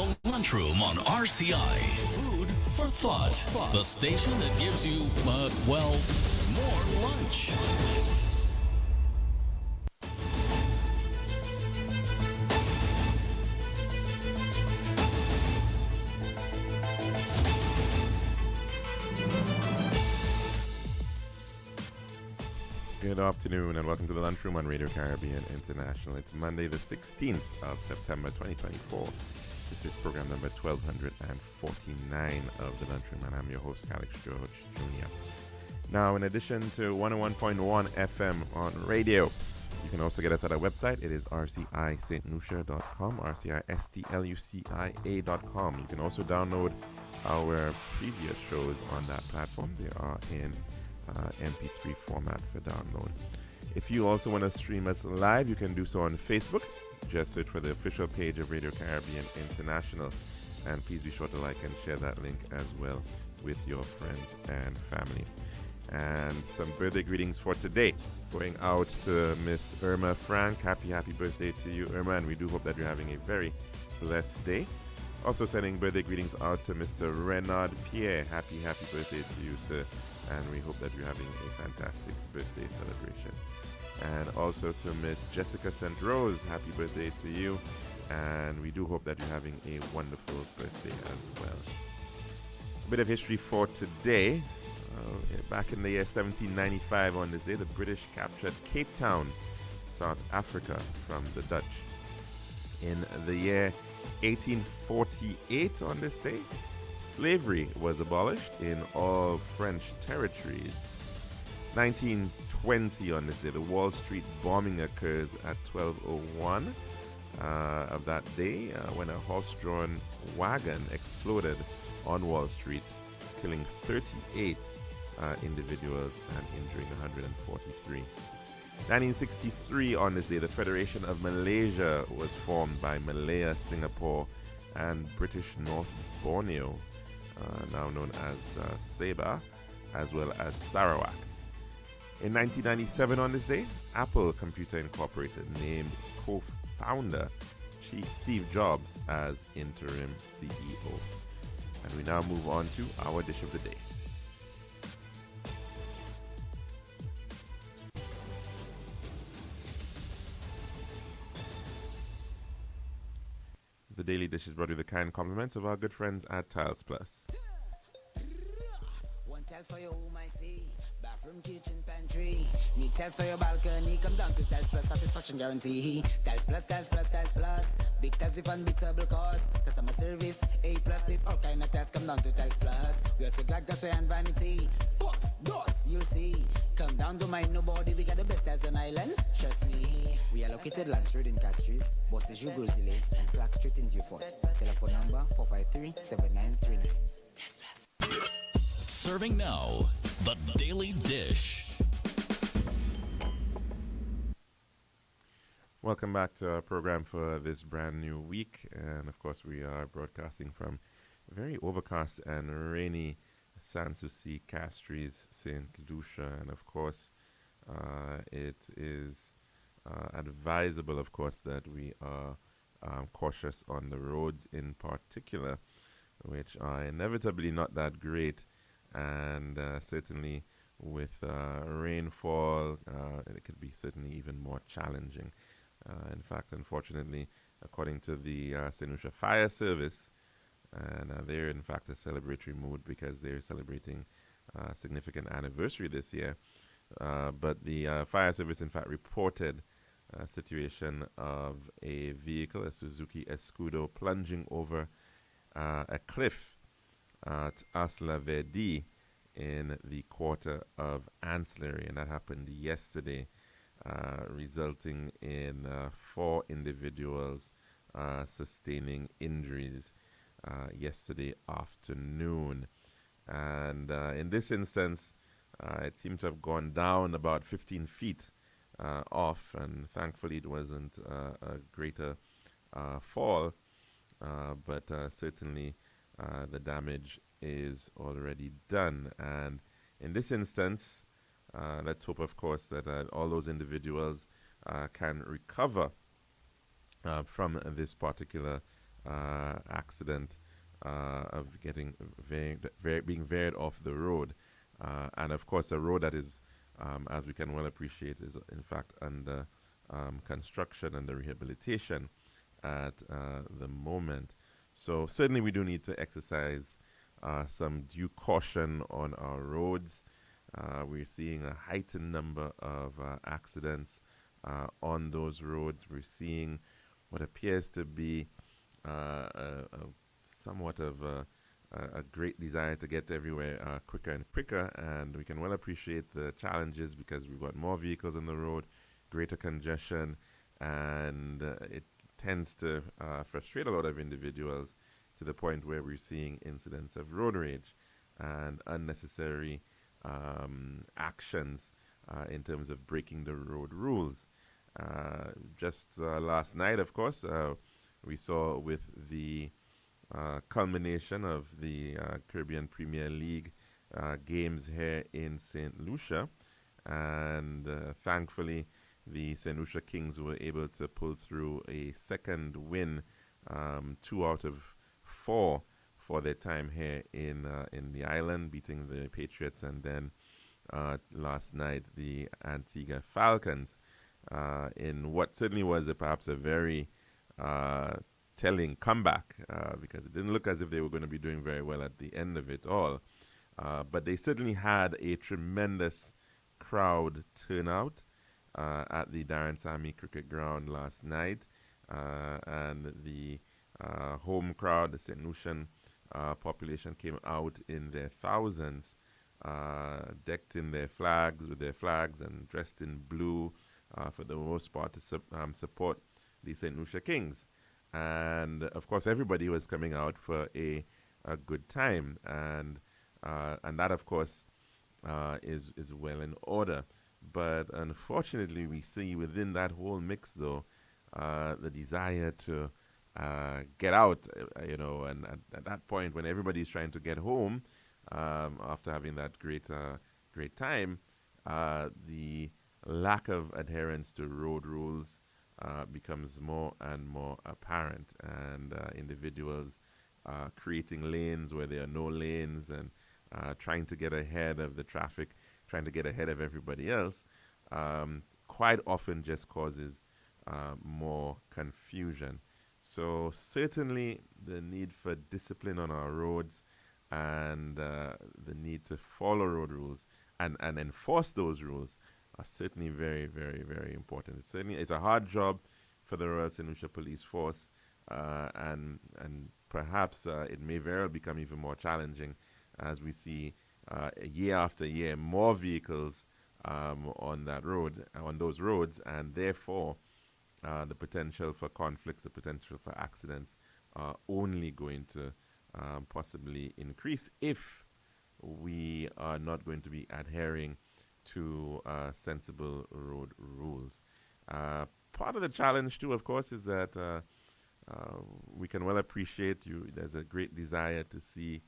The Lunchroom on RCI. Food for thought. The station that gives you, more lunch. Good afternoon and welcome to the Lunchroom on Radio Caribbean International. It's Monday the 16th of September 2024. This is program number 1249 of the Lunchroom and I'm your host Alex George Jr. Now, in addition to 101.1 FM on radio, you can also get us at our website. It is rcistlucia.com, rcistlucia.com. You can also download our previous shows on that platform. They are in MP3 format for download. If you also want to stream us live, you can do so on Facebook. Just search for the official page of Radio Caribbean International, and please be sure to like and share that link as well with your friends and family. And some birthday greetings for today, going out to Miss Irma Frank. Happy birthday to you, Irma, and we do hope that you're having a very blessed day. Also sending birthday greetings out to Mr. Renard Pierre. Happy birthday to you, sir. And we hope that you're having a fantastic birthday celebration. And also to Miss Jessica St. Rose, happy birthday to you. And we do hope that you're having a wonderful birthday as well. A bit of history for today. Back in the year 1795 on this day, the British captured Cape Town, South Africa from the Dutch. In the year 1848 on this day, slavery was abolished in all French territories. 1920 on this day, the Wall Street bombing occurs at 12:01 of that day when a horse-drawn wagon exploded on Wall Street, killing 38 individuals and injuring 143. 1963 on this day, the Federation of Malaysia was formed by Malaya, Singapore, and British North Borneo, now known as Sabah, as well as Sarawak. In 1997 on this day, Apple Computer Incorporated named co-founder Steve Jobs as interim CEO. And we now move on to our dish of the day. The daily dish is brought with the kind compliments of our good friends at Tiles Plus. One tiles for your home, I see. Bathroom, kitchen, pantry. Need tiles for your balcony. Come down to Tiles Plus, satisfaction guarantee. Tiles Plus, Tiles Plus, Tiles Plus. Big tiles with unbeatable cost. Customer service, A+. With all kind of tiles, come down to Tiles Plus. We also glass, glassware, and vanity. Books, doors, you'll see. Come down to mind nobody. We got the best tiles on island. Trust me. We are located Lance Road in Castries, Bosses Grozile, and Clark Street in Beaufort. Telephone number 453-7939. Serving now, the Daily Dish. Welcome back to our program for this brand new week. And of course, we are broadcasting from very overcast and rainy Sanssouci, Castries, St. Lucia. And of course, it is advisable, of course, that we are cautious on the roads in particular, which are inevitably not that great. And certainly with rainfall, it could be certainly even more challenging. In fact, unfortunately, according to the St. Lucia Fire Service, and they're in fact a celebratory mood because they're celebrating a significant anniversary this year. But the Fire Service, in fact, reported a situation of a vehicle, a Suzuki Escudo, plunging over a cliff at Asla Verdi in the quarter of Ancillary, and that happened yesterday, resulting in 4 individuals sustaining injuries yesterday afternoon. And in this instance, it seemed to have gone down about 15 feet off, and thankfully it wasn't a greater fall, but certainly the damage is already done. And in this instance, let's hope, of course, that all those individuals can recover from this particular accident of getting being veered off the road. And of course, a road that is, as we can well appreciate, is in fact under construction and rehabilitation at the moment. So certainly we do need to exercise some due caution on our roads. We're seeing a heightened number of accidents on those roads. We're seeing what appears to be somewhat of a great desire to get everywhere quicker and quicker, and we can well appreciate the challenges because we've got more vehicles on the road, greater congestion, and it tends to frustrate a lot of individuals to the point where we're seeing incidents of road rage and unnecessary actions in terms of breaking the road rules. Just last night, of course, we saw with the culmination of the Caribbean Premier League games here in St. Lucia, and thankfully the St. Lucia Kings were able to pull through a second win, 2 out of 4 for their time here in the island, beating the Patriots, and then last night the Antigua Falcons in what certainly was perhaps a very telling comeback, because it didn't look as if they were going to be doing very well at the end of it all. But they certainly had a tremendous crowd turnout at the Darren Sammy Cricket Ground last night. And the home crowd, the St. Lucian population, came out in their thousands, decked in their flags, with their flags, and dressed in blue for the most part to support the St. Lucia Kings. And of course, everybody was coming out for a good time, and that, of course, is well in order. But unfortunately, we see within that whole mix, though, the desire to get out, and at that point, when everybody's trying to get home after having that great time, the lack of adherence to road rules becomes more and more apparent, and individuals creating lanes where there are no lanes, and trying to get ahead of the traffic, trying to get ahead of everybody else, quite often just causes more confusion. So certainly the need for discipline on our roads, and the need to follow road rules and enforce those rules are certainly very, very, very important. It's a hard job for the Royal St. Lucia Police Force, and perhaps it may very well become even more challenging as we see year after year more vehicles on those roads, and therefore the potential for conflicts, the potential for accidents are only going to possibly increase if we are not going to be adhering to sensible road rules. Part of the challenge, too, of course, is that we can well appreciate there's a great desire to see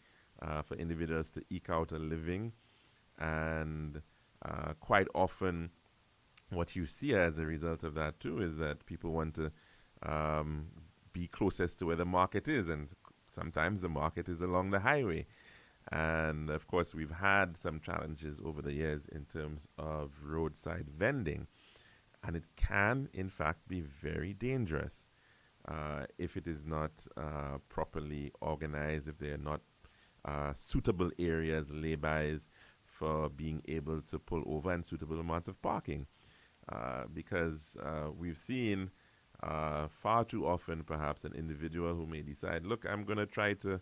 for individuals to eke out a living, and quite often what you see as a result of that, too, is that people want to be closest to where the market is, and sometimes the market is along the highway. And of course, we've had some challenges over the years in terms of roadside vending, and it can, in fact, be very dangerous if it is not properly organized, if there are not suitable areas, laybys for being able to pull over, and suitable amounts of parking. Because we've seen far too often, perhaps, an individual who may decide, look, I'm going to try to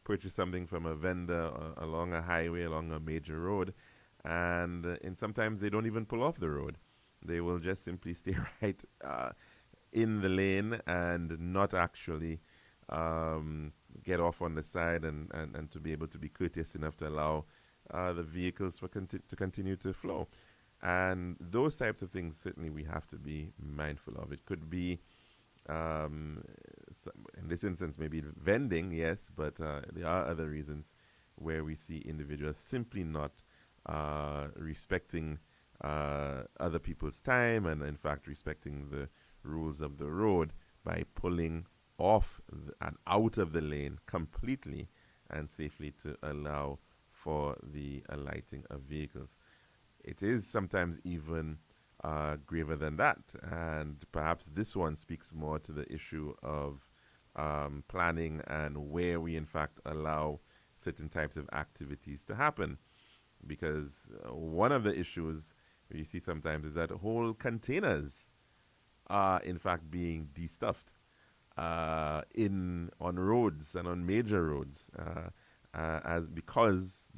purchase something from a vendor along a highway, along a major road, and sometimes they don't even pull off the road. They will just simply stay right in the lane and not actually get off on the side, and to be able to be courteous enough to allow the vehicles to continue to flow. And those types of things, certainly we have to be mindful of. It could be, in this instance, maybe vending, yes, but there are other reasons where we see individuals simply not respecting other people's time, and in fact respecting the rules of the road by pulling off and out of the lane completely and safely to allow for the alighting of vehicles. It is sometimes even graver than that, and perhaps this one speaks more to the issue of planning and where we in fact allow certain types of activities to happen. Because one of the issues you see sometimes is that whole containers are in fact being destuffed in on roads and on major roads, as because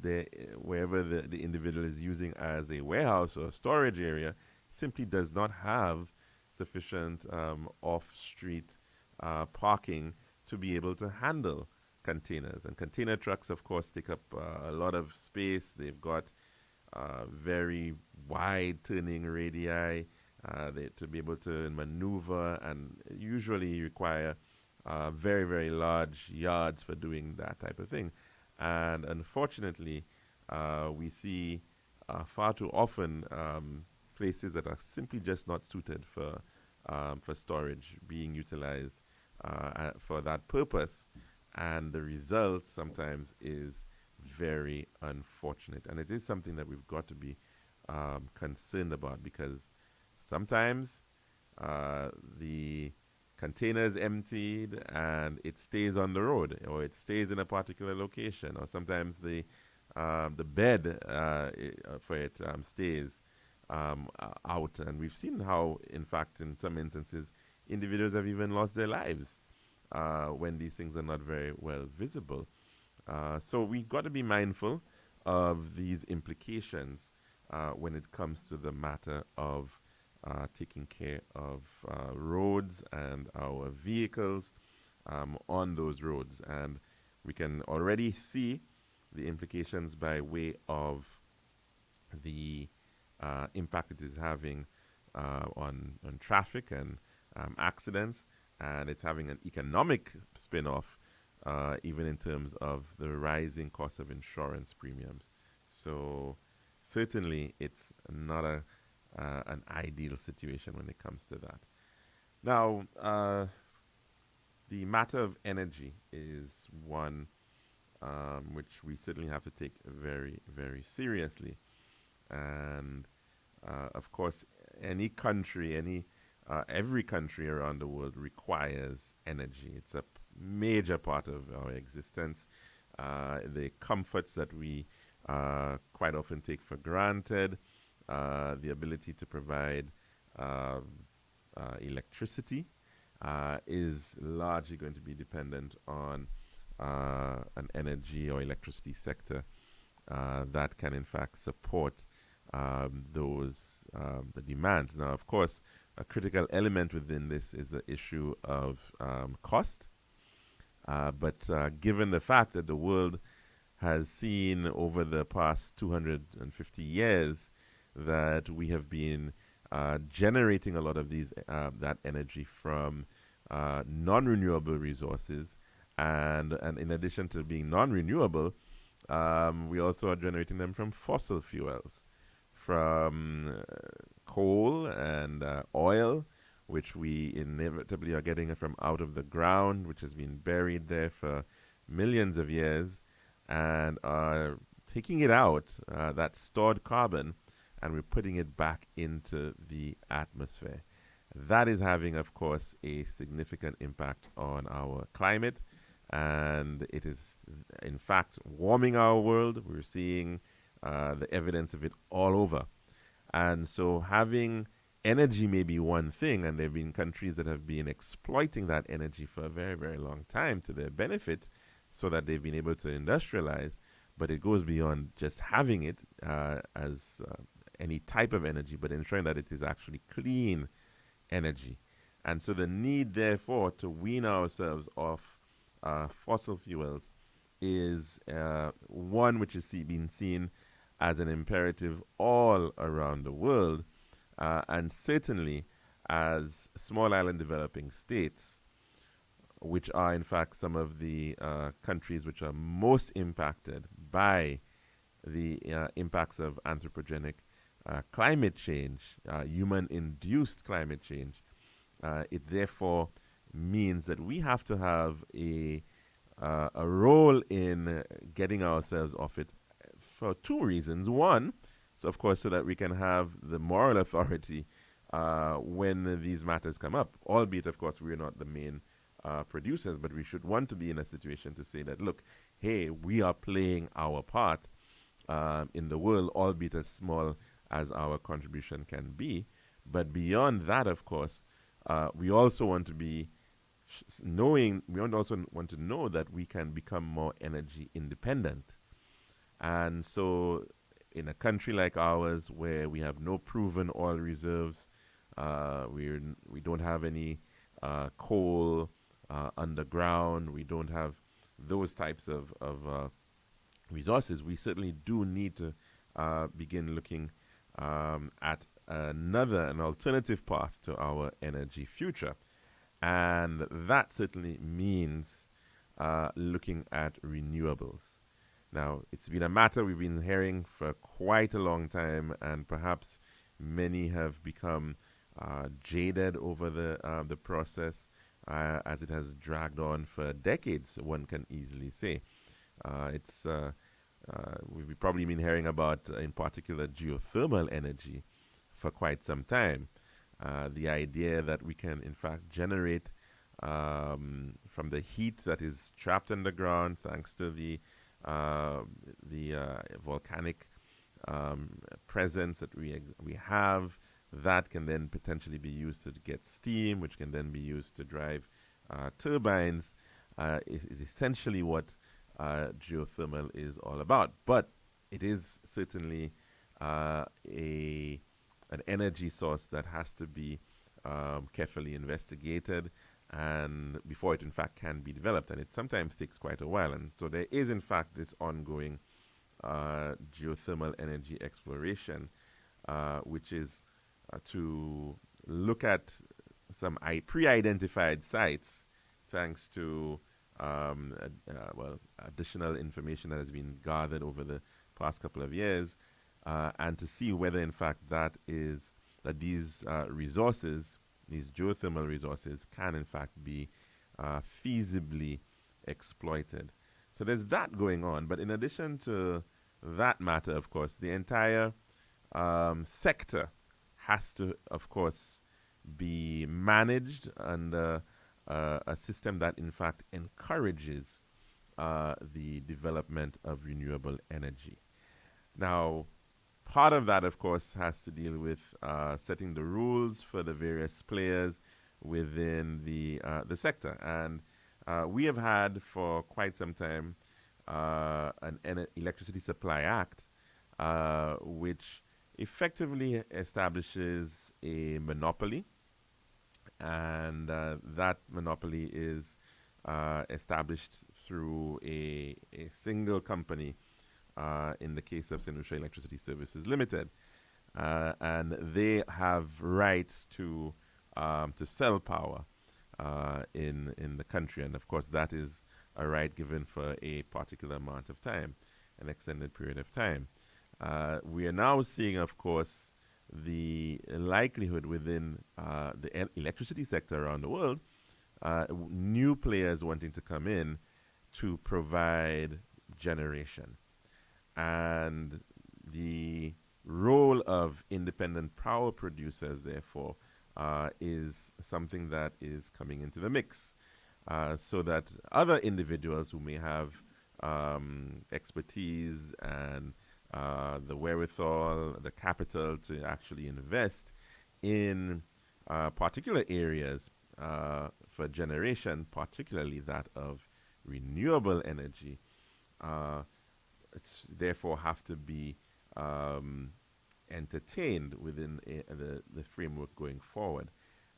wherever the individual is using as a warehouse or storage area simply does not have sufficient off-street parking to be able to handle containers. And container trucks, of course, take up a lot of space. They've got very wide turning radii to be able to maneuver, and usually require very, very large yards for doing that type of thing. And unfortunately, we see far too often places that are simply just not suited for storage being utilized for that purpose. And the result sometimes is very unfortunate. And it is something that we've got to be concerned about, because sometimes the container is emptied and it stays on the road, or it stays in a particular location, or sometimes the bed for it stays out. And we've seen how, in fact, in some instances, individuals have even lost their lives when these things are not very well visible. So we've got to be mindful of these implications when it comes to the matter of taking care of roads and our vehicles on those roads. And we can already see the implications by way of the impact it is having on traffic and accidents, and it's having an economic spin-off even in terms of the rising cost of insurance premiums. So certainly it's not an ideal situation when it comes to that. Now, the matter of energy is one which we certainly have to take very, very seriously. And of course, any country, every country around the world requires energy. It's a major part of our existence. The comforts that we quite often take for granted, the ability to provide electricity is largely going to be dependent on an energy or electricity sector that can in fact support the demands. Now, of course, a critical element within this is the issue of cost. But given the fact that the world has seen over the past 250 years that we have been generating a lot of that energy from non-renewable resources, and in addition to being non-renewable, we also are generating them from fossil fuels, from coal and oil, which we inevitably are getting from out of the ground, which has been buried there for millions of years, and are taking it out, that stored carbon, and we're putting it back into the atmosphere. That is having, of course, a significant impact on our climate, and it is, in fact, warming our world. We're seeing the evidence of it all over. And so having energy may be one thing, and there have been countries that have been exploiting that energy for a very, very long time to their benefit, so that they've been able to industrialize. But it goes beyond just having it as any type of energy, but ensuring that it is actually clean energy. And so the need, therefore, to wean ourselves off fossil fuels is one which is being seen as an imperative all around the world, and certainly as small island developing states, which are in fact some of the countries which are most impacted by the impacts of anthropogenic climate change, human-induced climate change. It therefore means that we have to have a role in getting ourselves off it for two reasons. One, so of course, so that we can have the moral authority when these matters come up, albeit, of course, we're not the main producers, but we should want to be in a situation to say that, look, hey, we are playing our part in the world, albeit as small as our contribution can be. But beyond that, of course, we also want to be we also want to know that we can become more energy independent. And so, in a country like ours, where we have no proven oil reserves, we don't have any coal underground, we don't have those types of resources, we certainly do need to begin looking at an alternative path to our energy future. And that certainly means looking at renewables. Now, it's been a matter we've been hearing for quite a long time, and perhaps many have become jaded over the process as it has dragged on for decades, one can easily say. We've probably been hearing about, in particular, geothermal energy for quite some time. The idea that we can, in fact, generate from the heat that is trapped underground thanks to the volcanic presence that we have, that can then potentially be used to get steam, which can then be used to drive turbines, is essentially what geothermal is all about. But it is certainly an energy source that has to be carefully investigated and before it in fact can be developed, and it sometimes takes quite a while. And so there is in fact this ongoing geothermal energy exploration, which is to look at some pre-identified sites thanks to additional information that has been gathered over the past couple of years, and to see whether in fact these resources, these geothermal resources, can in fact be feasibly exploited. So there's that going on. But in addition to that matter, of course, the entire sector has to, of course, be managed under a system that in fact encourages the development of renewable energy. Now, part of that, of course, has to deal with setting the rules for the various players within the sector. And we have had for quite some time an Electricity Supply Act, which effectively establishes a monopoly. And that monopoly is established through a single company, in the case of St. Lucia Electricity Services Limited. And they have rights to sell power in the country. And of course, that is a right given for a particular amount of time, an extended period of time. We are now seeing, of course, the likelihood within the electricity sector around the world, new players wanting to come in to provide generation. And the role of independent power producers, therefore, is something that is coming into the mix, so that other individuals who may have expertise and the wherewithal, the capital to actually invest in particular areas for generation, particularly that of renewable energy, therefore have to be entertained within the framework going forward.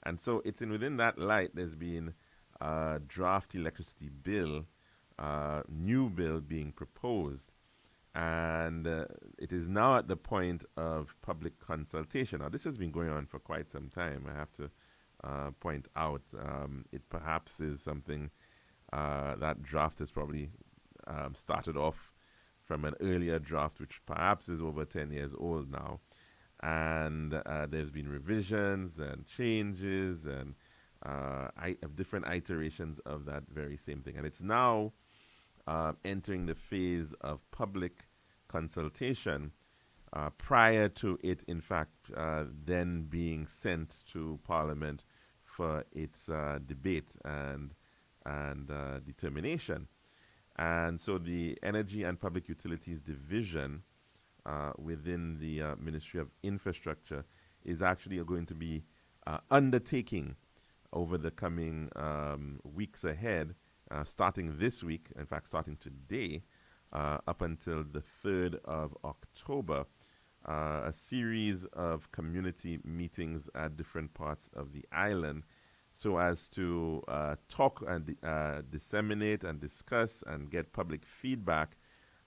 And so it's within that light there's been a draft electricity bill, new bill being proposed, and it is now at the point of public consultation. Now, this has been going on for quite some time, I have to point out. It perhaps is something that draft has probably started off from an earlier draft, which perhaps is over 10 years old now. And there's been revisions and changes and different iterations of that very same thing. And it's now entering the phase of public consultation prior to it, in fact, then being sent to Parliament for its debate and determination. And so the Energy and Public Utilities Division within the Ministry of Infrastructure is actually going to be undertaking over the coming weeks ahead, starting this week, in fact, starting today, up until the 3rd of October, a series of community meetings at different parts of the island so as to talk and disseminate and discuss and get public feedback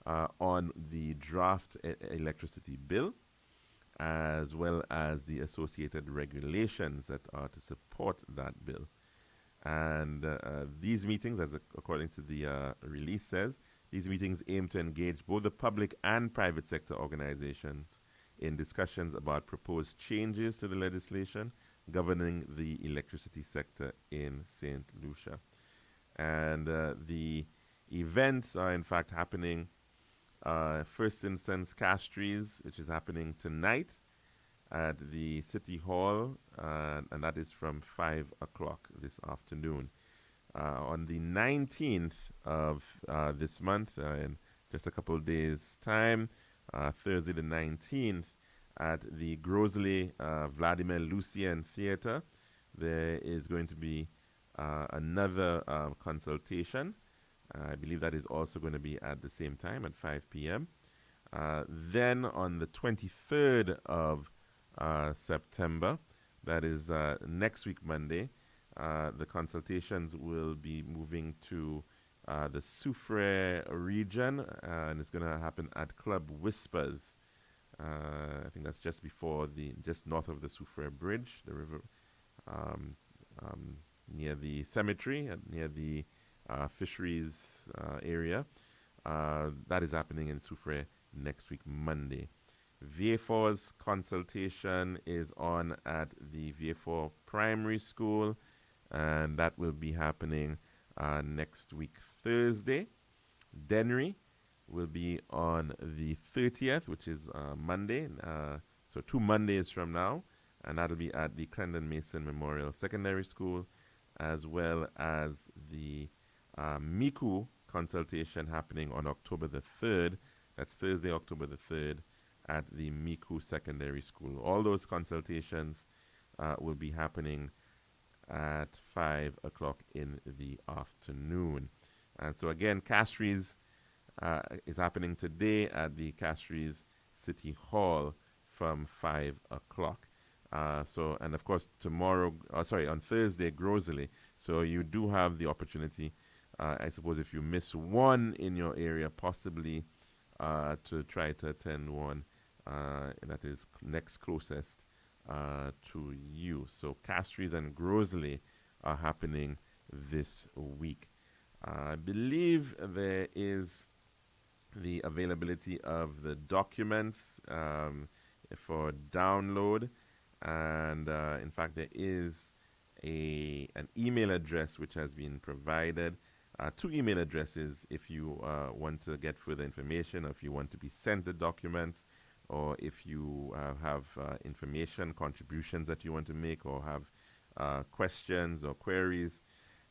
on the draft electricity bill, as well as the associated regulations that are to support that bill. And these meetings, according to the release says, these meetings aim to engage both the public and private sector organizations in discussions about proposed changes to the legislation governing the electricity sector in St. Lucia. And the events are in fact happening, first instance Castries, which is happening tonight at the City Hall, and that is from 5 o'clock this afternoon. On the 19th of this month, in just a couple of days' time, Thursday the 19th, at the Grosley Vladimir Lucien Theatre, there is going to be another consultation. I believe that is also going to be at the same time at 5 p.m. Then on the 23rd of September, that is next week Monday, the consultations will be moving to the Soufrière region, and it's going to happen at Club Whispers. I think that's just north of the Soufrière Bridge, the river, near the cemetery, near the fisheries area. That is happening in Soufrière next week Monday. VA4's consultation is on at the VA4 Primary School, and that will be happening next week Thursday. Dennery will be on the 30th, which is Monday, so 2 Mondays from now, and that'll be at the Clendon Mason Memorial Secondary School, as well as the Miku consultation happening on October the 3rd. That's Thursday, October the 3rd, at the Miku Secondary School. All those consultations will be happening at 5 o'clock in the afternoon. And so again, Castries is happening today at the Castries City Hall from 5 o'clock. And of course on Thursday, Grosley. So you do have the opportunity, I suppose if you miss one in your area, possibly to try to attend one that is next closest to you. So Castries and Grosley are happening this week. I believe there is the availability of the documents for download, and in fact there is an email address which has been provided, 2 email addresses if you want to get further information, or if you want to be sent the documents, or if you have information, contributions that you want to make, or have questions or queries.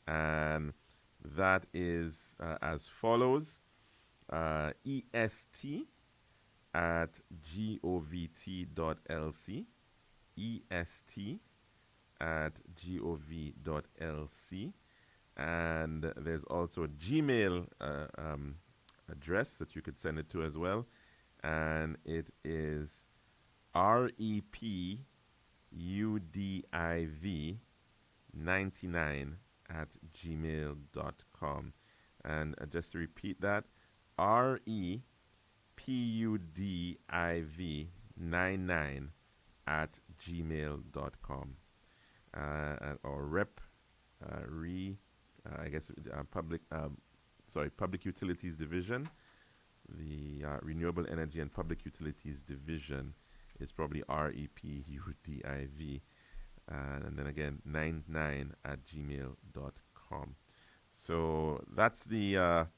And that is as follows: est at govt.lc, est at gov.lc, and there's also a Gmail address that you could send it to as well, and it is repudiv99 at gmail.com. And just to repeat that, repudiv99 at gmail.com. Or Public Utilities Division, the Renewable Energy and Public Utilities Division is probably REPUDIV And then again, 99@gmail.com. So that's the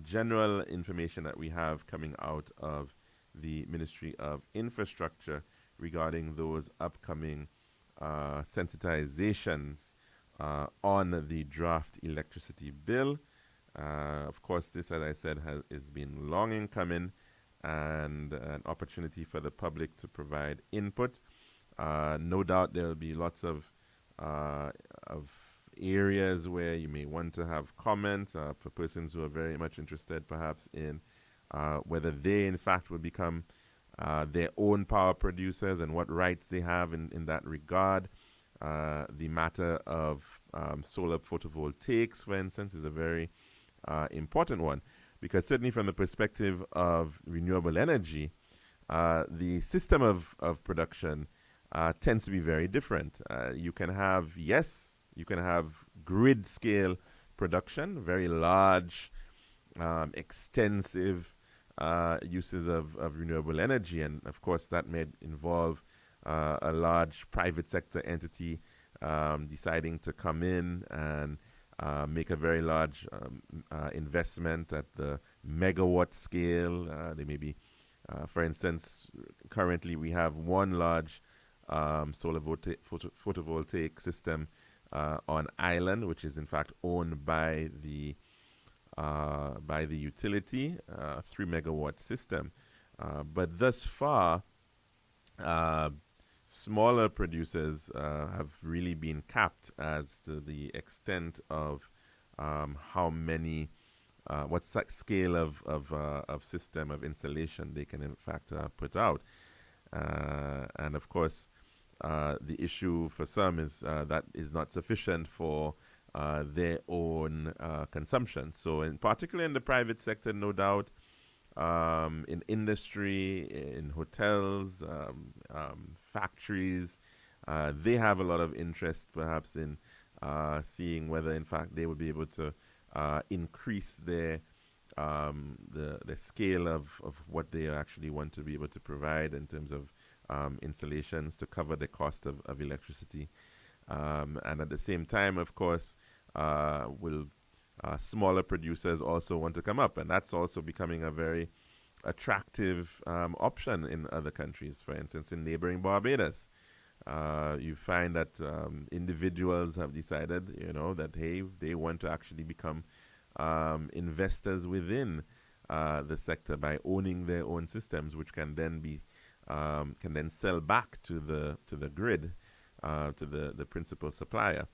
general information that we have coming out of the Ministry of Infrastructure regarding those upcoming sensitizations on the draft electricity bill. Of course, this, as I said, has been long in coming, and an opportunity for the public to provide input. No doubt there will be lots of areas where you may want to have comments for persons who are very much interested perhaps in whether they in fact will become their own power producers and what rights they have in that regard. The matter of solar photovoltaics, for instance, is a very important one, because certainly from the perspective of renewable energy, the system of production tends to be very different. You can have grid scale production, very large, extensive uses of renewable energy, and of course that may involve a large private sector entity deciding to come in and make a very large investment at the megawatt scale. They may be, for instance, currently we have one large solar photovoltaic system on island, which is in fact owned by the utility, 3 megawatt system. But thus far, smaller producers have really been capped as to the extent of how many, what scale of system of installation they can in fact put out. And of course, the issue for some is that is not sufficient for their own consumption. So in particular in the private sector, no doubt, in industry, in hotels, factories, they have a lot of interest perhaps in seeing whether in fact they will be able to increase their the scale of what they actually want to be able to provide in terms of installations to cover the cost of electricity. And at the same time, of course, will smaller producers also want to come up, and that's also becoming a very attractive option in other countries. For instance, in neighboring Barbados, you find that individuals have decided, that hey, they want to actually become investors within the sector by owning their own systems, which can then be sell back to the grid, to the principal supplier.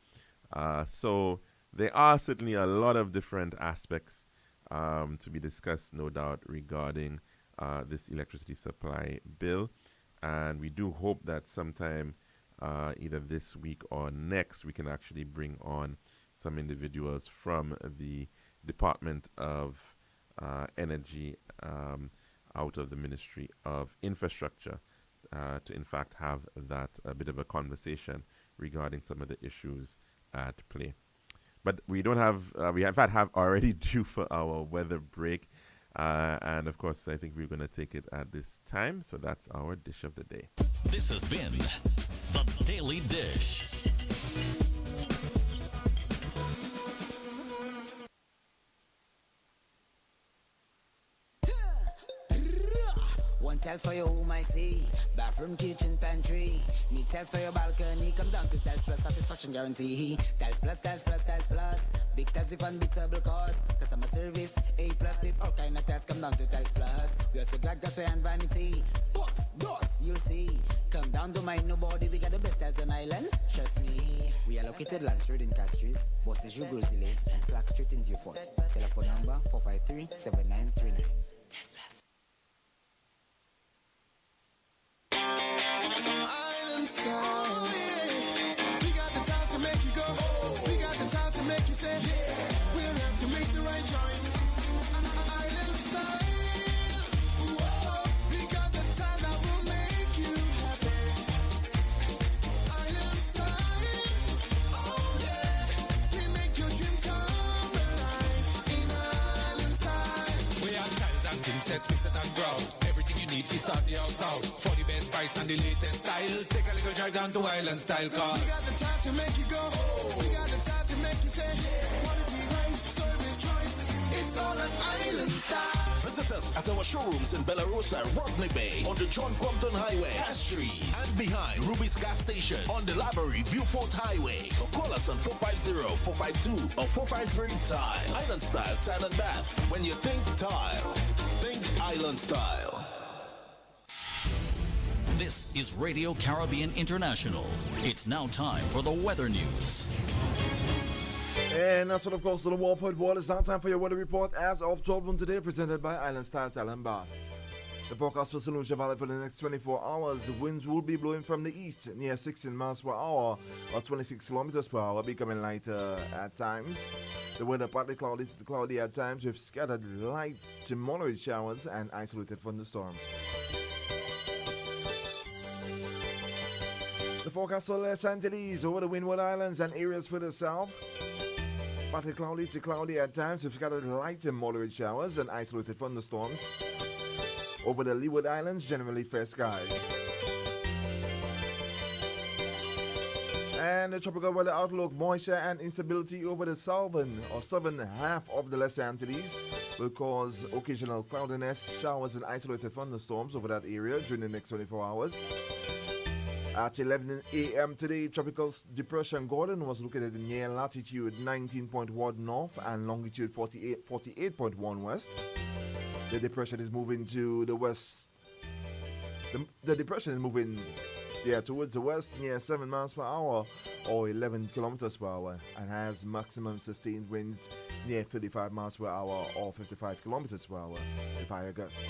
So there are certainly a lot of different aspects to be discussed, no doubt, regarding this electricity supply bill. And we do hope that sometime either this week or next, we can actually bring on some individuals from the Department of Energy out of the Ministry of Infrastructure to in fact have that a bit of a conversation regarding some of the issues at play. But we don't have, we in fact have already due for our weather break. And of course, I think we're going to take it at this time. So that's our dish of the day. This has been The Daily Dish. One tiles for your home, I see. Bathroom, kitchen, pantry. Need tiles for your balcony. Come down to Tiles Plus, satisfaction guarantee. Tiles Plus, Tiles Plus, Tiles Plus. Big tiles with unbeatable cost. Customer service, A+. Did all kind of tiles. Come down to Tiles Plus. We also got gas and vanity. Books, doors, you'll see. Come down to mind nobody. We got the best tiles on island. Trust me. We are located Lance Road in Castries, Bosses Grosile, and Flag Street in Viewfort. Telephone number 453-7939. Mixes and ground. Every Everything you need is on the house out. For the best price and the latest style. Take a little drive down to Island Style car. We got the time to make you go. We got the time to make you say, quality price, service choice. It's all at Island Style. Visit us at our showrooms in Belarus, Rodney Bay, on the John Compton Highway, Cass Street, and behind Ruby's Gas Station on the Library Viewfort Highway. So call us on 450-452 or 453-TILE. Island Style Tile and Bath. When you think tile, think Island Style. This is Radio Caribbean International. It's now time for the weather news. And that's what, of course, the Warport Wall. It's now time for your weather report as of 12 noon today, presented by Island Style Tile and Bath. The forecast for St. Lucia Valley for the next 24 hours. Winds will be blowing from the east near 16 miles per hour or 26 kilometers per hour, becoming lighter at times. The weather partly cloudy to cloudy at times with scattered light to moderate showers and isolated thunderstorms. The forecast for Les Antilles over the Windward Islands and areas further south. Partly cloudy to cloudy at times with scattered light and moderate showers and isolated thunderstorms. Over the Leeward Islands, generally fair skies. And the tropical weather outlook, moisture and instability over the southern half of the Les Antilles will cause occasional cloudiness, showers and isolated thunderstorms over that area during the next 24 hours. At 11 a.m. today, Tropical Depression Gordon was located near latitude 19.1 north and longitude 48.1 west. The depression is moving to the west. The depression is moving towards the west near 7 miles per hour or 11 kilometers per hour and has maximum sustained winds near 35 miles per hour or 55 kilometers per hour with higher gusts.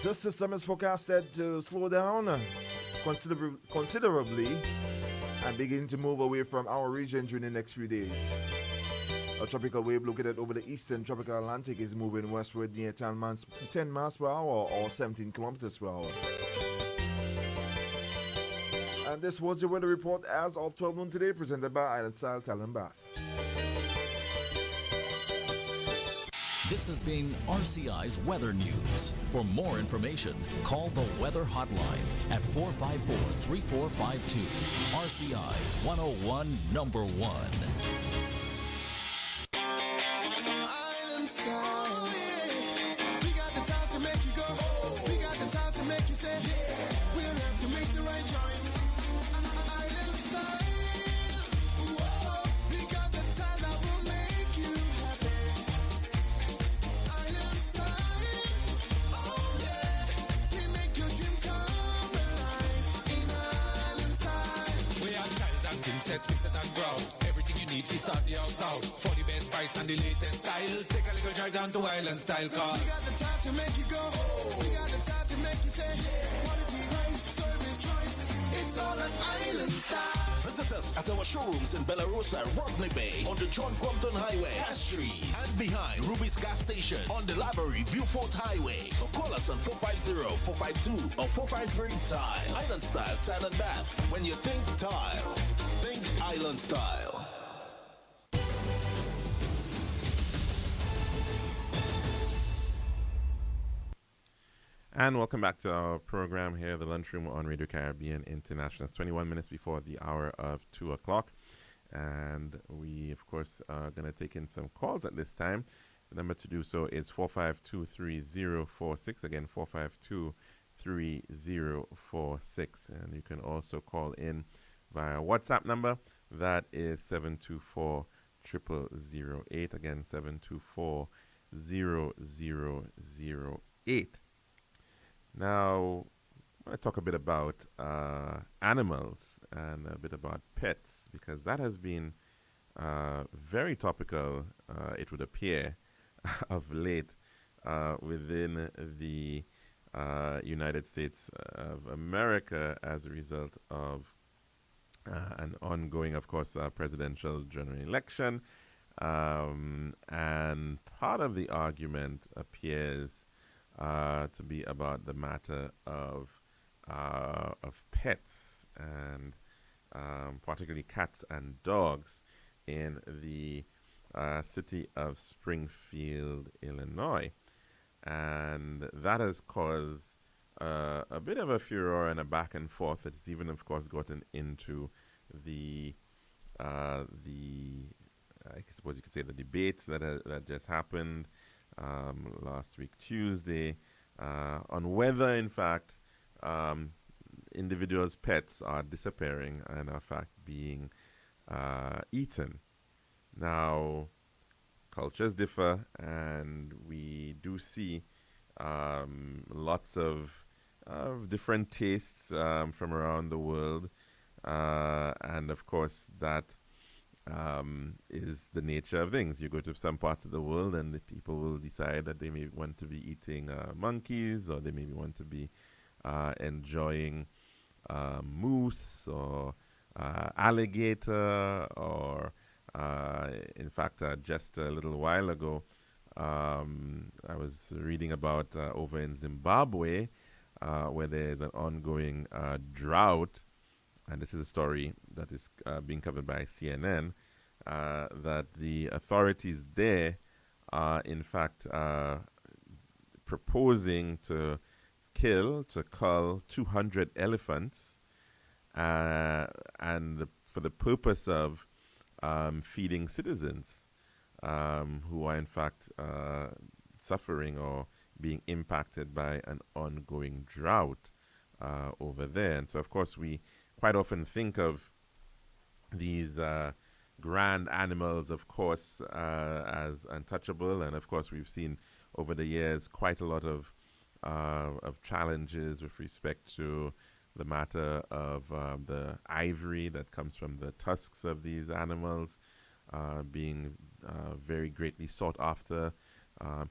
This system is forecasted to slow down considerably and begin to move away from our region during the next few days. A tropical wave located over the eastern tropical Atlantic is moving westward near 10 miles per hour or 17 kilometers per hour. And this was your weather report as of 12 noon today, presented by Island Style Tile and Bath. This has been RCI's Weather News. For more information, call the Weather Hotline at 454-3452. RCI 101 number 1. Island Style. We got the time to make you go. We got the time to make you say, we'll have to make the right choice. Island Style. Whoa. We got the time that will make you happy. Island Style. Oh yeah. We make your dream come alive in Island Style. We have tiles and thin sets, mixes and ground. Everything you need is on the house out. For the best price and the latest style. Take a little drive down to Island Style car. We got the time to make you go. We got the time to make you say, quality price, service choice. It's all at Island Style. Visit us at our showrooms in Belarus, Rodney Bay, on the John Compton Highway, Cass Street, and behind Ruby's Gas Station on the Library Viewfort Highway. So call us on 450-452 or 453-TILE. Island Style Tile and Bath. When you think tile, think Island Style. And welcome back to our program here, the Lunchroom on Radio Caribbean International. It's 21 minutes before the hour of 2 o'clock. And we, of course, are going to take in some calls at this time. The number to do so is 452-3046. Again, 452-3046. And you can also call in via WhatsApp number. That is 724-0008. Again, 724-0008. Now, I want to talk a bit about animals and a bit about pets, because that has been very topical, it would appear, of late within the United States of America as a result of an ongoing, of course, presidential general election. And part of the argument appears to be about the matter of pets, and particularly cats and dogs in the city of Springfield, Illinois. And that has caused a bit of a furor and a back and forth. It's even, of course, gotten into the I suppose you could say the debates that just happened last week Tuesday on whether, in fact, individuals' pets are disappearing and are, in fact, being eaten. Now, cultures differ, and we do see lots of different tastes from around the world. And of course, that is the nature of things. You go to some parts of the world, and the people will decide that they may want to be eating monkeys, or they may want to be enjoying moose or alligator, or in fact, just a little while ago, I was reading about over in Zimbabwe, where there is an ongoing drought. And this is a story that is being covered by CNN, that the authorities there are, in fact, proposing to cull 200 elephants, and for the purpose of feeding citizens who are, in fact, suffering or being impacted by an ongoing drought over there. And so, of course, we quite often think of these grand animals, of course, as untouchable. And, of course, we've seen over the years quite a lot of challenges with respect to the matter of the ivory that comes from the tusks of these animals being very greatly sought after,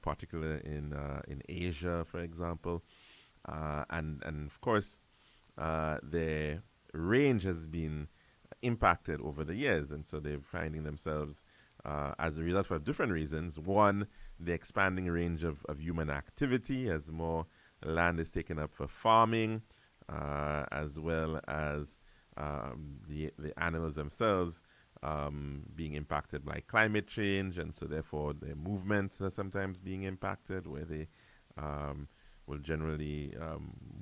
particularly in Asia, for example. And of course, their range has been impacted over the years, and so they're finding themselves, as a result, for different reasons. One, the expanding range of human activity as more land is taken up for farming, as well as the animals themselves being impacted by climate change, and so therefore their movements are sometimes being impacted, where they will generally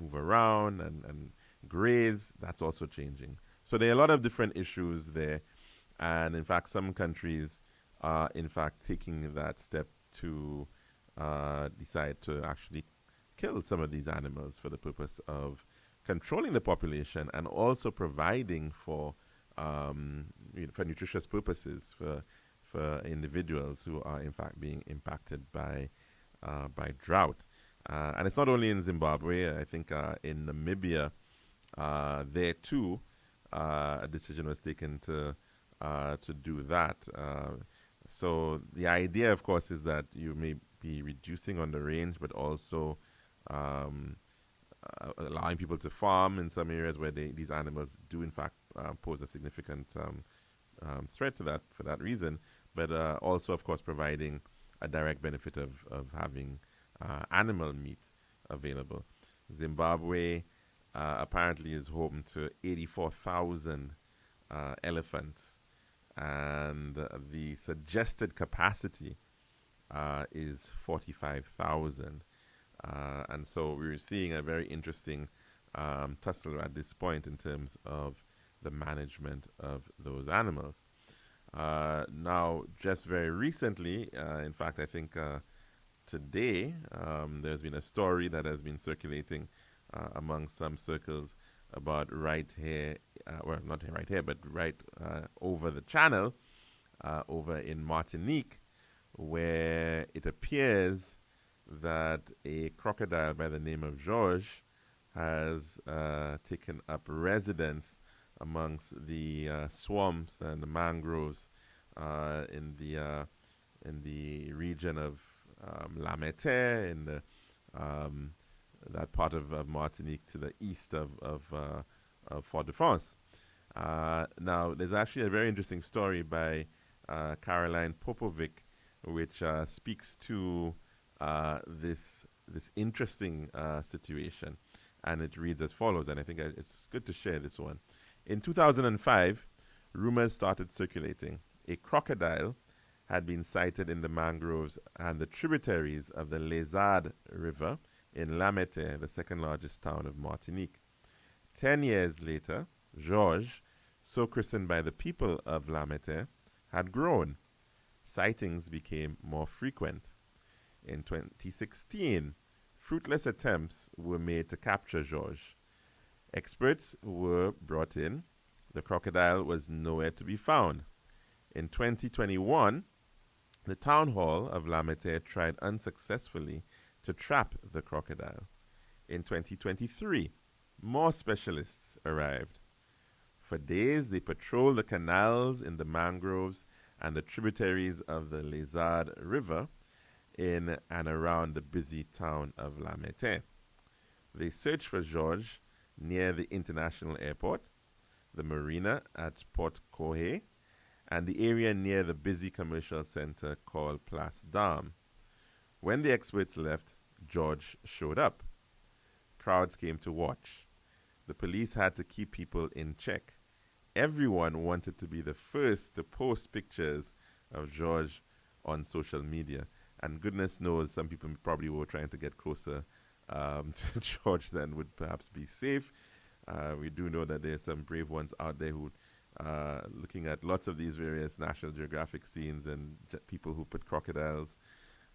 move around and graze. That's also changing. So there are a lot of different issues there, and in fact some countries are in fact taking that step to decide to actually kill some of these animals for the purpose of controlling the population and also providing for nutritious purposes for individuals who are in fact being impacted by drought. And it's not only in Zimbabwe. I think in Namibia, there too, a decision was taken to do that. So the idea, of course, is that you may be reducing on the range, but also allowing people to farm in some areas where these animals do, in fact, pose a significant threat to that for that reason. But also, of course, providing a direct benefit of having animal meat available. Zimbabwe apparently is home to 84,000 elephants, and the suggested capacity is 45,000. And so we're seeing a very interesting tussle at this point in terms of the management of those animals. Now, just very recently, in fact, I think today, there's been a story that has been circulating among some circles about right here, well, not right here, but right over the channel, over in Martinique, where it appears that a crocodile by the name of George has taken up residence amongst the swamps and the mangroves in the region of La Métaire, in the that part of Martinique to the east of Fort-de-France. Now, there's actually a very interesting story by Caroline Popovic, which speaks to this interesting situation, and it reads as follows, and I think it's good to share this one. In 2005, rumors started circulating. A crocodile had been sighted in the mangroves and the tributaries of the Lézard River in Lamete, the second largest town of Martinique. 10 years later, Georges, so christened by the people of Lamete, had grown. Sightings became more frequent. In 2016, fruitless attempts were made to capture Georges. Experts were brought in. The crocodile was nowhere to be found. In 2021, the town hall of Lamete tried unsuccessfully to trap the crocodile. In 2023, more specialists arrived. For days, they patrolled the canals in the mangroves and the tributaries of the Lézard River in and around the busy town of Lamete. They searched for Georges near the international airport, the marina at Port Cohe, and the area near the busy commercial center called Place d'Armes. When the experts left, George showed up. Crowds came to watch. The police had to keep people in check. Everyone wanted to be the first to post pictures of George on social media. And goodness knows, some people probably were trying to get closer to George than would perhaps be safe. We do know that there's some brave ones out there who looking at lots of these various National Geographic scenes and people who put crocodiles,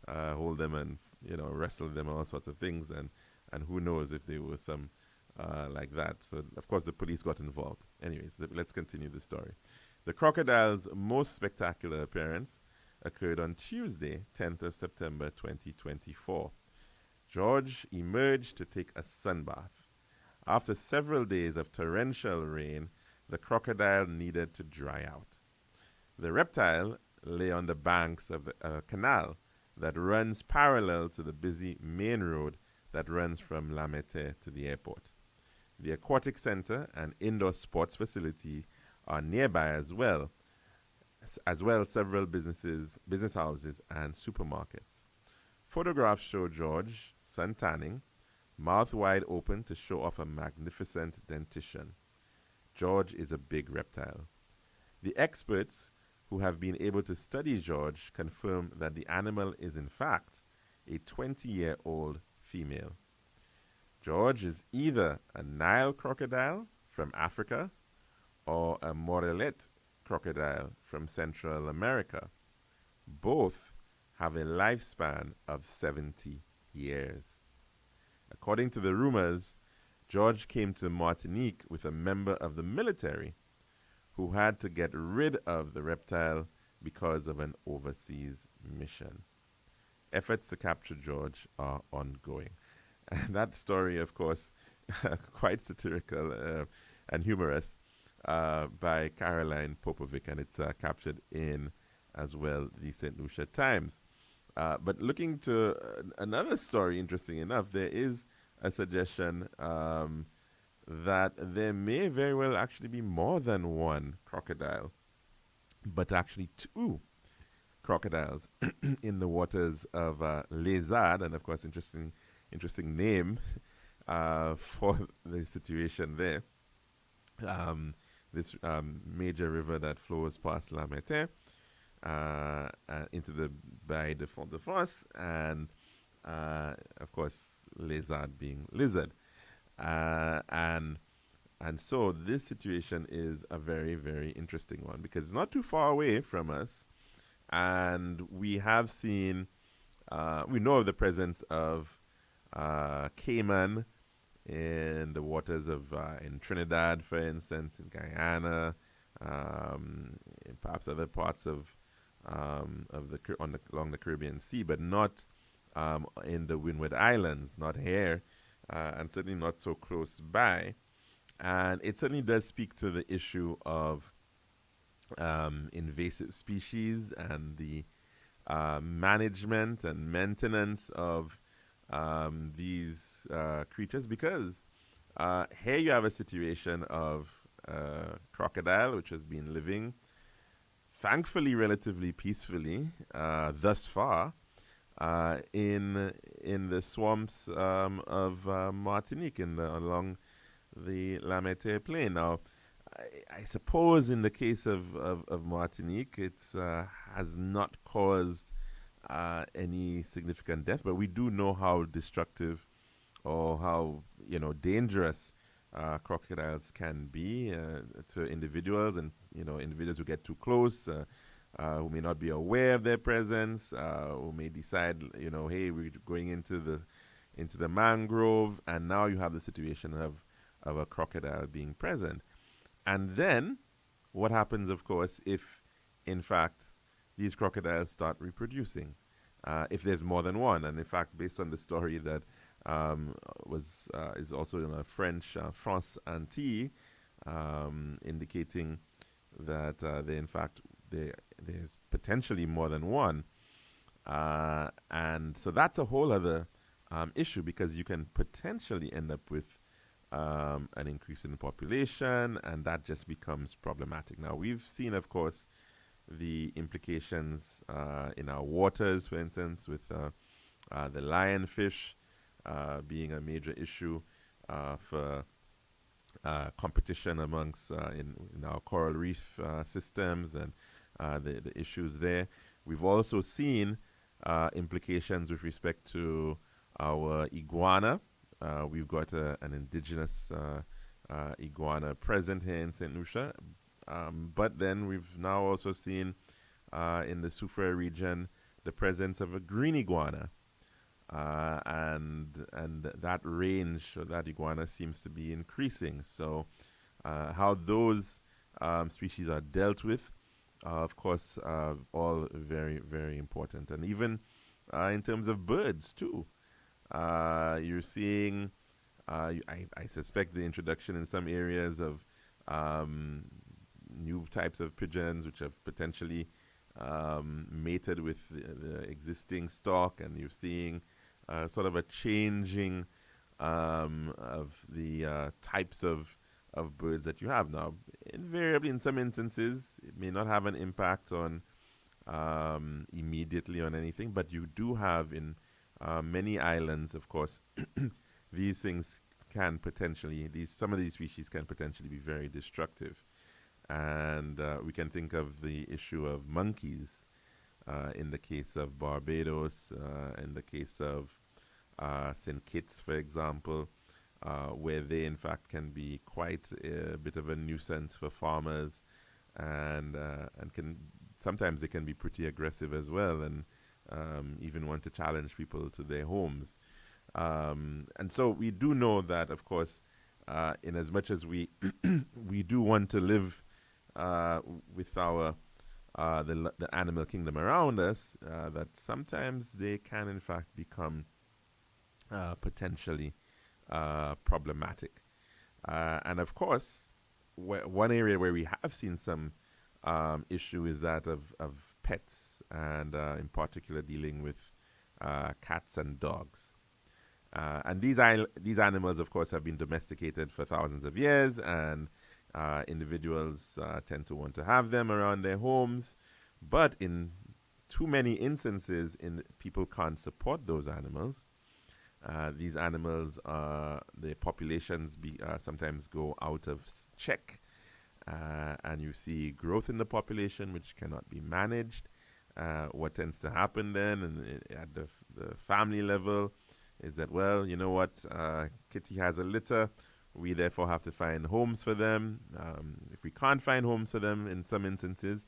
hold them and, wrestle them, all sorts of things. And who knows if there was some like that. So, of course, the police got involved. Anyways, let's continue the story. The crocodile's most spectacular appearance occurred on Tuesday, 10th of September 2024. George emerged to take a sunbath. After several days of torrential rain, the crocodile needed to dry out. The reptile lay on the banks of a canal that runs parallel to the busy main road that runs from Lamete to the airport. The aquatic center and indoor sports facility are nearby as well several business houses and supermarkets. Photographs show George sun tanning, mouth wide open to show off a magnificent dentition. George is a big reptile. The experts who have been able to study George confirm that the animal is in fact a 20-year-old female. George is either a Nile crocodile from Africa or a Morelet crocodile from Central America. Both have a lifespan of 70 years. According to the rumors, George came to Martinique with a member of the military who had to get rid of the reptile because of an overseas mission. Efforts to capture George are ongoing. And that story, of course, quite satirical and humorous, by Caroline Popovic, and it's captured in, as well, the St. Lucia Times. But looking to another story, interesting enough, there is a suggestion that there may very well actually be more than one crocodile, but actually two crocodiles in the waters of Lézard, and of course, interesting name for the situation there. This major river that flows past Lamete into the Baie de Fort-de-France, and of course, Lézard being lizard. And so this situation is a very, very interesting one because it's not too far away from us. And we have seen, we know of the presence of caiman in the waters of, in Trinidad, for instance, in Guyana, in perhaps other parts of along the Caribbean Sea, but not in the Windward Islands, not here, and certainly not so close by. And it certainly does speak to the issue of invasive species and the management and maintenance of these creatures, because here you have a situation of crocodile which has been living thankfully relatively peacefully thus far in the swamps of Martinique along the Lamete plain. Now, I suppose in the case of Martinique, it's has not caused any significant death, but we do know how destructive or how dangerous crocodiles can be to individuals, and individuals who get too close, who may not be aware of their presence, who may decide, hey, we're going into the mangrove, and now you have the situation of a crocodile being present. And then what happens, of course, if in fact these crocodiles start reproducing, if there's more than one? And in fact, based on the story that is also in a French France Antilles, indicating that there's potentially more than one, and so that's a whole other issue, because you can potentially end up with an increase in the population, and that just becomes problematic. Now, we've seen, of course, the implications in our waters, for instance, with the lionfish being a major issue for competition amongst in our coral reef systems, and the issues there. We've also seen implications with respect to our iguana. We've got an indigenous iguana present here in St. Lucia, but then we've now also seen in the Soufriere region the presence of a green iguana, and that range of that iguana seems to be increasing. So how those species are dealt with, of course, all very, very important. And even in terms of birds too, you're seeing, I suspect, the introduction in some areas of new types of pigeons which have potentially mated with the existing stock, and you're seeing sort of a changing of the types of birds that you have now. Invariably, in some instances, it may not have an impact on immediately on anything, but you do have in many islands, of course, these things can potentially, some of these species can potentially be very destructive. And we can think of the issue of monkeys in the case of Barbados, in the case of St. Kitts, for example, where they in fact can be quite a bit of a nuisance for farmers, and can sometimes they can be pretty aggressive as well, and even want to challenge people to their homes. And so we do know that, of course, in as much as we we do want to live with our the animal kingdom around us, that sometimes they can in fact become potentially problematic. And of course, one area where we have seen some issue is that of pets, and in particular dealing with cats and dogs. And these animals, of course, have been domesticated for thousands of years, and individuals tend to want to have them around their homes. But in too many instances, people can't support those animals. These animals, their populations sometimes go out of check, and you see growth in the population which cannot be managed. What tends to happen then, at the family level, is that, well, you know what, Kitty has a litter, we therefore have to find homes for them. If we can't find homes for them in some instances,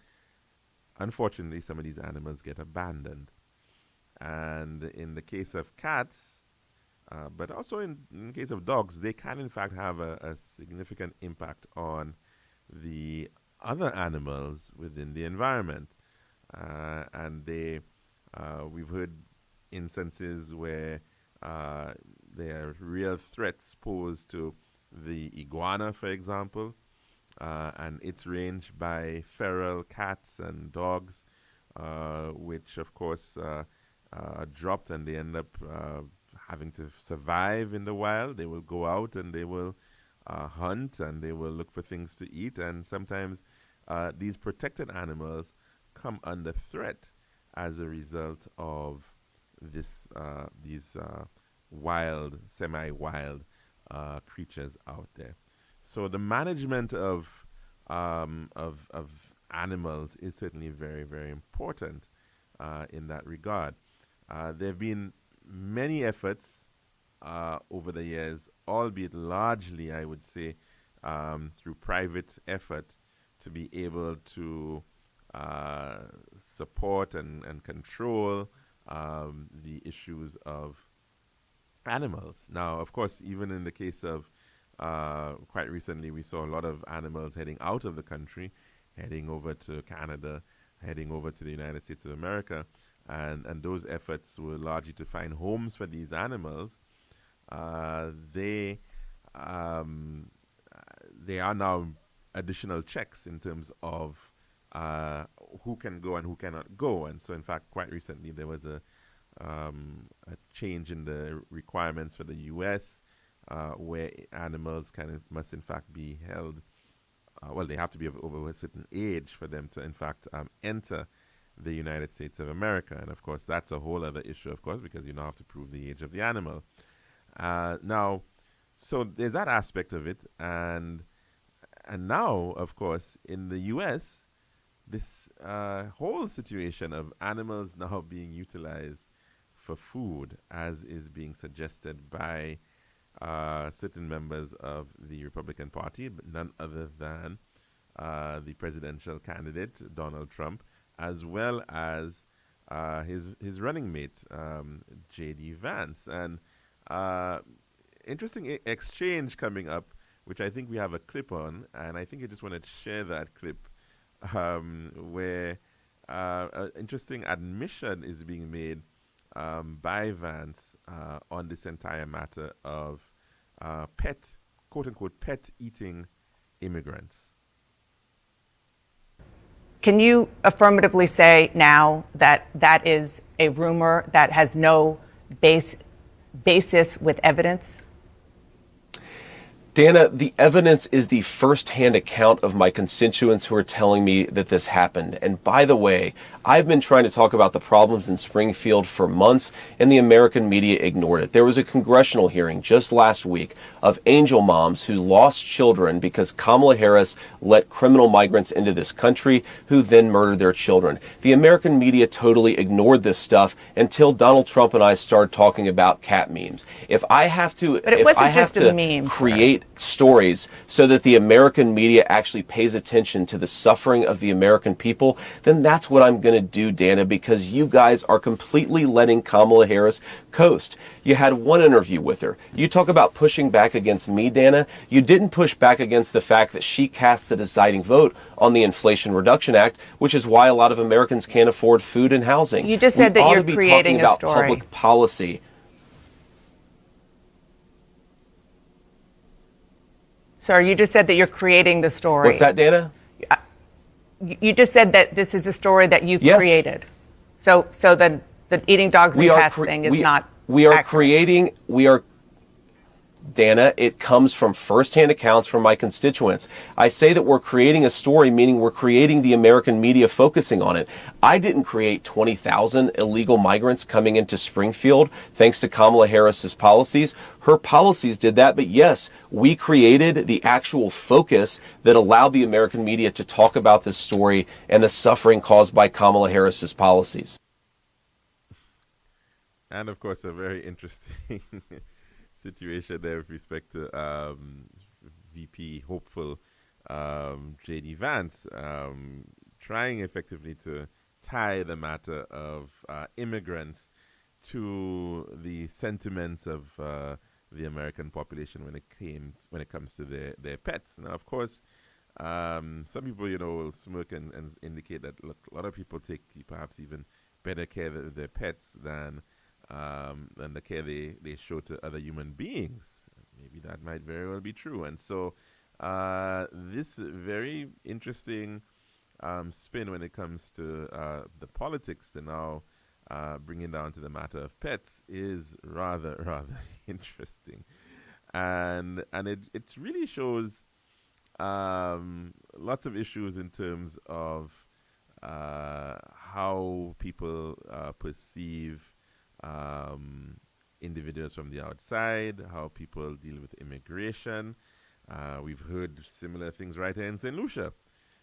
unfortunately, some of these animals get abandoned. And in the case of cats, but also in the case of dogs, they can in fact have a significant impact on the other animals within the environment. And we've heard instances where there are real threats posed to the iguana, for example, and it's ranged by feral cats and dogs, which of course are dropped, and they end up having to survive in the wild. They will go out and they will hunt, and they will look for things to eat, and sometimes these protected animals come under threat as a result of these wild, semi-wild creatures out there. So the management of of animals is certainly very, very important in that regard. There have been many efforts over the years, albeit largely, I would say, through private effort, to be able to support and control the issues of animals. Now, of course, even in the case of quite recently, we saw a lot of animals heading out of the country, heading over to Canada, heading over to the United States of America, and those efforts were largely to find homes for these animals. They are now additional checks in terms of who can go and who cannot go. And so, in fact, quite recently there was a change in the requirements for the U.S. Where animals must in fact be held. Well, they have to be over a certain age for them to in fact enter the United States of America. And of course, that's a whole other issue, of course, because you now have to prove the age of the animal. Now, so there's that aspect of it, and now, of course, in the U.S., this whole situation of animals now being utilized for food, as is being suggested by certain members of the Republican Party, but none other than the presidential candidate, Donald Trump, as well as his running mate, J.D. Vance. And interesting exchange coming up, which I think we have a clip on, and I think I just want to share that clip where an interesting admission is being made by Vance on this entire matter of quote-unquote, pet-eating immigrants. Can you affirmatively say now that that is a rumor that has no basis with evidence? Dana, the evidence is the first-hand account of my constituents who are telling me that this happened. And by the way, I've been trying to talk about the problems in Springfield for months, and the American media ignored it. There was a congressional hearing just last week of angel moms who lost children because Kamala Harris let criminal migrants into this country who then murdered their children. The American media totally ignored this stuff until Donald Trump and I started talking about cat memes. If I have to, but it wasn't just a meme, create stories so that the American media actually pays attention to the suffering of the American people, then that's what I'm going to do, Dana, because you guys are completely letting Kamala Harris coast. You had one interview with her. You talk about pushing back against me, Dana. You didn't push back against the fact that she cast the deciding vote on the Inflation Reduction Act, which is why a lot of Americans can't afford food and housing. You just said that you're creating a story. Public policy. Sir, you just said that you're creating the story. What's that, Dana? You just said that this is a story that you created. So the eating dogs and cats thing is not accurate. Dana, it comes from first-hand accounts from my constituents. I say that we're creating a story, meaning we're creating the American media focusing on it. I didn't create 20,000 illegal migrants coming into Springfield thanks to Kamala Harris's policies. Her policies did that, but yes, we created the actual focus that allowed the American media to talk about this story and the suffering caused by Kamala Harris's policies. And of course, a very interesting situation there with respect to VP hopeful J.D. Vance trying effectively to tie the matter of immigrants to the sentiments of the American population when it comes to their pets. Now, of course, some people, will smirk and indicate that, look, a lot of people take perhaps even better care of their pets than the care they show to other human beings. Maybe that might very well be true. And so this very interesting spin when it comes to the politics to now bring it down to the matter of pets is rather interesting. And it really shows lots of issues in terms of how people perceive individuals from the outside, how people deal with immigration, We've heard similar things right here in St. Lucia,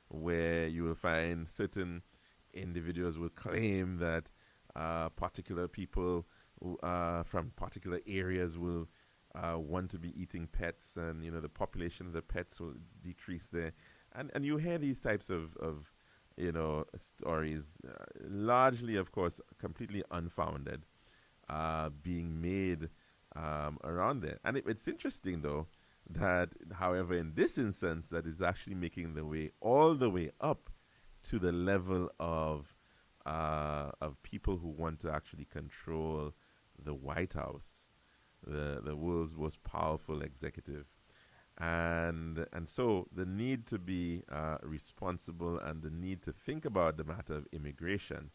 where you will find certain individuals will claim that particular people from particular areas will want to be eating pets, and the population of the pets will decrease there, and you hear these types of stories, largely, of course, completely unfounded, being made around there. And it's interesting, though, that, however, in this instance, that is actually making the way all the way up to the level of people who want to actually control the White House, the world's most powerful executive. And so the need to be responsible and the need to think about the matter of immigration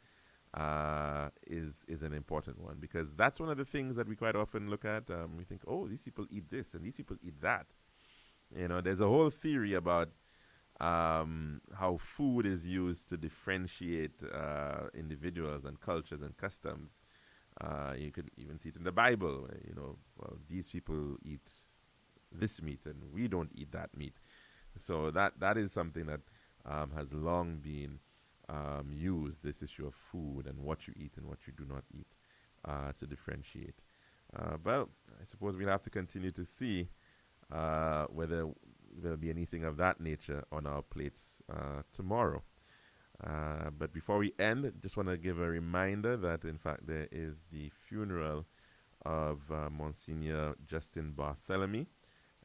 is an important one, because that's one of the things that we quite often look at. We think, oh, these people eat this and these people eat that. There's a whole theory about how food is used to differentiate individuals and cultures and customs. You could even see it in the Bible, where, well, these people eat this meat and we don't eat that meat. So that is something that has long been used, this issue of food and what you eat and what you do not eat, to differentiate. But I suppose we'll have to continue to see whether there'll be anything of that nature on our plates tomorrow. But before we end, just want to give a reminder that, in fact, there is the funeral of Monsignor Justin Barthélemy,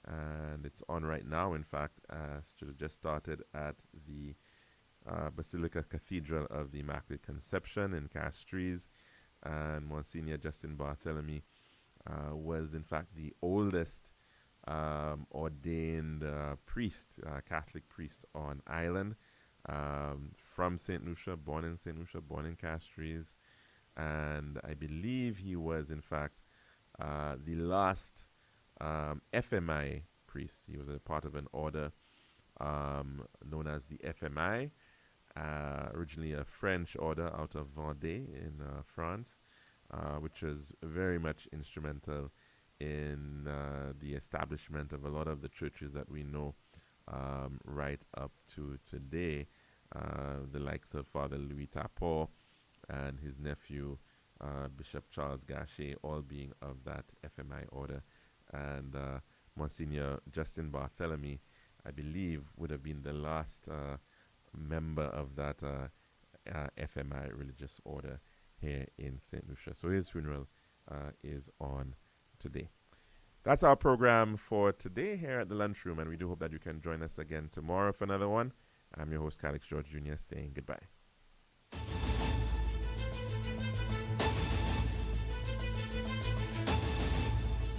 and it's on right now. In fact, should have just started at the Basilica Cathedral of the Immaculate Conception in Castries. And Monsignor Justin Barthélemy was, in fact, the oldest ordained priest, Catholic priest on island, from St. Lucia, born in St. Lucia, born in Castries. And I believe he was, in fact, the last FMI priest. He was a part of an order known as the FMI, originally a French order out of Vendée in France, which was very much instrumental in the establishment of a lot of the churches that we know right up to today, the likes of Father Louis Tapor and his nephew Bishop Charles Gachet, all being of that FMI order. And Monsignor Justin Barthélemy, I believe, would have been the last member of that FMI religious order here in St. Lucia. So his funeral is on today. That's our program for today here at the Lunchroom, and we do hope that you can join us again tomorrow for another one. I'm your host, Calix George Jr., saying goodbye.